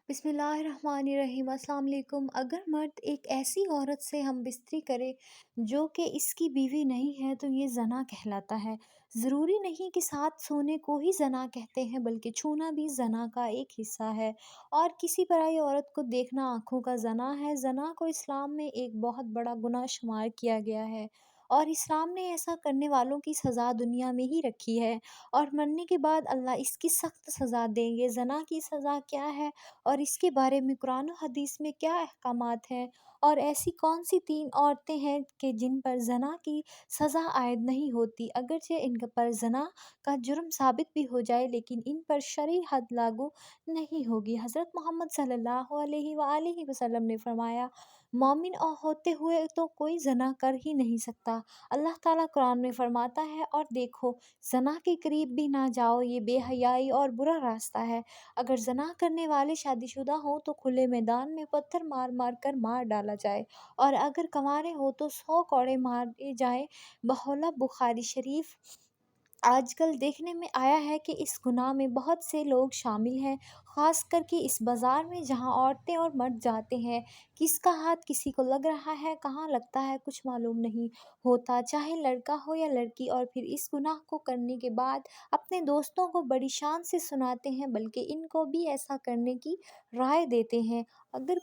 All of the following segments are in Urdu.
بسم اللہ الرحمن الرحیم۔ السلام علیکم۔ اگر مرد ایک ایسی عورت سے ہم بستری کرے جو کہ اس کی بیوی نہیں ہے تو یہ زنا کہلاتا ہے۔ ضروری نہیں کہ ساتھ سونے کو ہی زنا کہتے ہیں، بلکہ چھونا بھی زنا کا ایک حصہ ہے، اور کسی پرائی عورت کو دیکھنا آنکھوں کا زنا ہے۔ زنا کو اسلام میں ایک بہت بڑا گناہ شمار کیا گیا ہے، اور اسلام نے ایسا کرنے والوں کی سزا دنیا میں ہی رکھی ہے، اور مرنے کے بعد اللہ اس کی سخت سزا دیں گے۔ زنا کی سزا کیا ہے اور اس کے بارے میں قرآن و حدیث میں کیا احکامات ہیں، اور ایسی کون سی 3 عورتیں ہیں کہ جن پر زنا کی سزا عائد نہیں ہوتی، اگرچہ ان پر زنا کا جرم ثابت بھی ہو جائے لیکن ان پر شرعی حد لاگو نہیں ہوگی۔ حضرت محمد صلی اللہ علیہ وآلہ وسلم نے فرمایا، مومن ہوتے ہوئے تو کوئی زنا کر ہی نہیں سکتا۔ اللہ تعالیٰ قرآن میں فرماتا ہے، اور دیکھو زنا کے قریب بھی نہ جاؤ، یہ بے حیائی اور برا راستہ ہے۔ اگر زنا کرنے والے شادی شدہ ہوں تو کھلے میدان میں پتھر مار مار کر مار ڈالا جائے، اور اگر کنوارے ہوں تو 100 کوڑے مارے جائیں۔ بحولہ بخاری شریف۔ آج کل دیکھنے میں آیا ہے کہ اس گناہ میں بہت سے لوگ شامل ہیں، خاص کر کے اس بازار میں جہاں عورتیں اور مرد جاتے ہیں۔ کس کا ہاتھ کسی کو لگ رہا ہے، کہاں لگتا ہے، کچھ معلوم نہیں ہوتا، چاہے لڑکا ہو یا لڑکی، اور پھر اس گناہ کو کرنے کے بعد اپنے دوستوں کو بڑی شان سے سناتے ہیں، بلکہ ان کو بھی ایسا کرنے کی رائے دیتے ہیں۔ اگر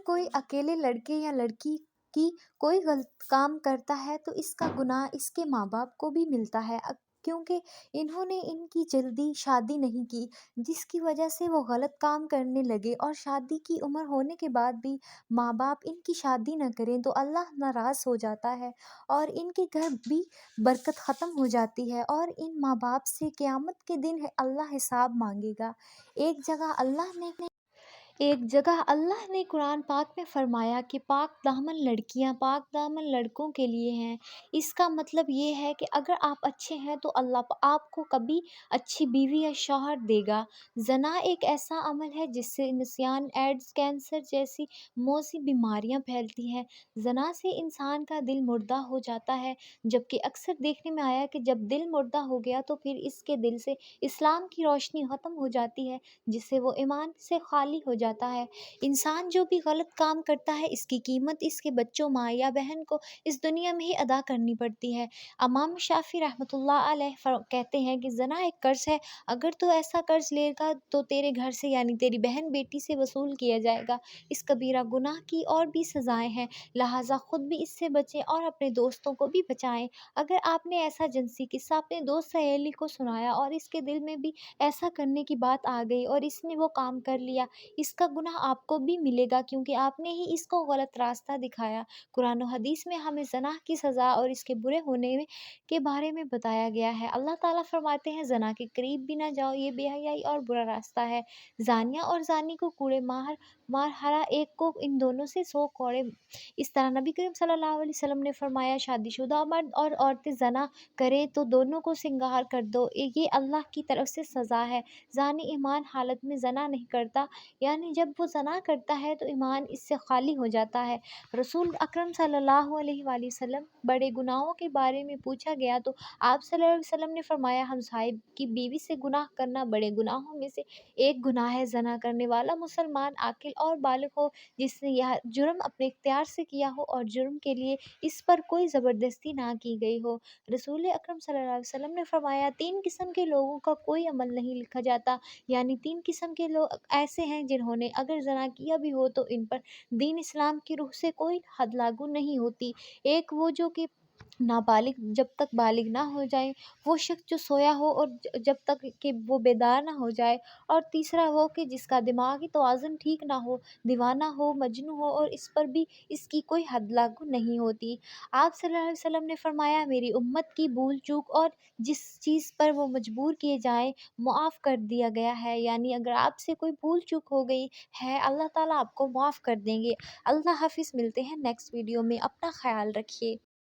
کوئی اکیلے لڑکے یا لڑکی کی کوئی غلط کام کرتا ہے تو اس کا گناہ اس کے ماں باپ کو بھی ملتا ہے، کیونکہ انہوں نے ان کی جلدی شادی نہیں کی، جس کی وجہ سے وہ غلط کام کرنے لگے، اور شادی کی عمر ہونے کے بعد بھی ماں باپ ان کی شادی نہ کریں تو اللہ ناراض ہو جاتا ہے، اور ان کے گھر بھی برکت ختم ہو جاتی ہے، اور ان ماں باپ سے قیامت کے دن اللہ حساب مانگے گا۔ ایک جگہ اللہ نے قرآن پاک میں فرمایا کہ پاک دامن لڑکیاں پاک دامن لڑکوں کے لیے ہیں۔ اس کا مطلب یہ ہے کہ اگر آپ اچھے ہیں تو اللہ آپ کو کبھی اچھی بیوی یا شوہر دے گا۔ زنا ایک ایسا عمل ہے جس سے نسیان، ایڈز، کینسر جیسی موذی بیماریاں پھیلتی ہیں۔ زنا سے انسان کا دل مردہ ہو جاتا ہے، جبکہ اکثر دیکھنے میں آیا کہ جب دل مردہ ہو گیا تو پھر اس کے دل سے اسلام کی روشنی ختم ہو جاتی ہے، جس سے وہ ایمان سے خالی ہو جاتا ہے۔ انسان جو بھی غلط کام کرتا ہے اس کی قیمت اس کے بچوں، ماں یا بہن کو اس دنیا میں ہی ادا کرنی پڑتی ہے۔ امام شافعی رحمۃ اللہ علیہ کہتے ہیں کہ زنا ایک قرض ہے، اگر تو ایسا قرض لے گا تو تیرے گھر سے یعنی تیری بہن بیٹی سے وصول کیا جائے گا۔ اس کبیرہ گناہ کی اور بھی سزائیں ہیں، لہٰذا خود بھی اس سے بچیں اور اپنے دوستوں کو بھی بچائیں۔ اگر آپ نے ایسا جنسی قصہ اپنے دوست سہیلی کو سنایا اور اس کے دل میں بھی ایسا کرنے کی بات آ گئی اور اس نے وہ کام کر لیا، اس کا گناہ آپ کو بھی ملے گا، کیونکہ آپ نے ہی اس کو غلط راستہ دکھایا۔ قرآن و حدیث میں ہمیں زنا کی سزا اور اس کے برے ہونے کے بارے میں بتایا گیا ہے۔ اللہ تعالیٰ فرماتے ہیں، زنا کے قریب بھی نہ جاؤ، یہ بے حیائی اور برا راستہ ہے۔ زانیہ اور زانی کو کوڑے مار ہر ایک کو ان دونوں سے 100 کوڑے۔ اس طرح نبی کریم صلی اللہ علیہ وسلم نے فرمایا، شادی شدہ مرد اور عورتیں زنا کریں تو دونوں کو سنگار کر دو، یہ اللہ کی طرف سے سزا ہے۔ زانی ایمان حالت میں زنا نہیں کرتا، یعنی جب وہ زنا کرتا ہے تو ایمان اس سے خالی ہو جاتا ہے۔ رسول اکرم صلی اللہ علیہ وآلہ وسلم بڑے گناہوں کے بارے میں پوچھا گیا تو آپ صلی اللہ علیہ وسلم نے فرمایا، ہمسائے کی بیوی سے گناہ کرنا بڑے گناہوں میں سے ایک گناہ ہے۔ زنا کرنے والا مسلمان عاقل اور بالغ ہو، جس نے یہ جرم اپنے اختیار سے کیا ہو اور جرم کے لیے اس پر کوئی زبردستی نہ کی گئی ہو۔ رسول اکرم صلی اللہ علیہ وسلم نے فرمایا، 3 قسم کے لوگوں کا کوئی عمل نہیں لکھا جاتا، یعنی 3 قسم کے لوگ ایسے ہیں جنہوں نے اگر زنا کیا بھی ہو تو ان پر دین اسلام کی روح سے کوئی حد لاگو نہیں ہوتی۔ ایک وہ جو کہ نابالغ جب تک بالغ نہ ہو جائے، وہ شخص جو سویا ہو اور جب تک کہ وہ بیدار نہ ہو جائے، اور تیسرا وہ کہ جس کا دماغی توازن ٹھیک نہ ہو، دیوانہ ہو، مجنون ہو، اور اس پر بھی اس کی کوئی حد لاگو نہیں ہوتی۔ آپ صلی اللہ علیہ وسلم نے فرمایا، میری امت کی بھول چوک اور جس چیز پر وہ مجبور کیے جائیں معاف کر دیا گیا ہے، یعنی اگر آپ سے کوئی بھول چوک ہو گئی ہے اللہ تعالیٰ آپ کو معاف کر دیں گے۔ اللہ حافظ، ملتے ہیں نیکسٹ ویڈیو میں، اپنا خیال رکھیے۔